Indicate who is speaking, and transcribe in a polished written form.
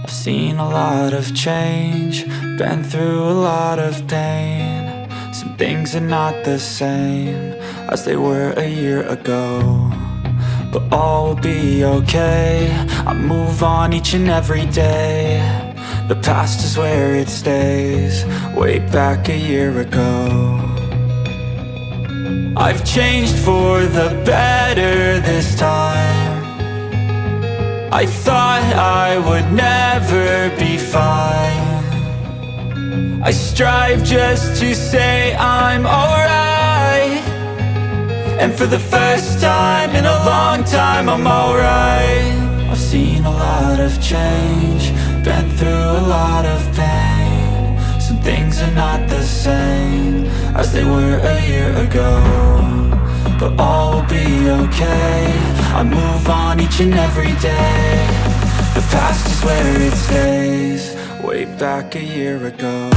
Speaker 1: I've seen a lot of change, been through a lot of pain. Some things are not the same as they were a year ago, but all will be okay. I move on each and every day. The past is where it stays, way back a year ago. I've changed for the better this time. I thought I would never be fine. I strive just to say I'm alright, and for the first time in a long time I'm alright. I've seen a lot of change, been through a lot of pain. Some things are not the same as they were a year ago, but all will be okay. I move on each and every day. The past is where it stays, way back a year ago.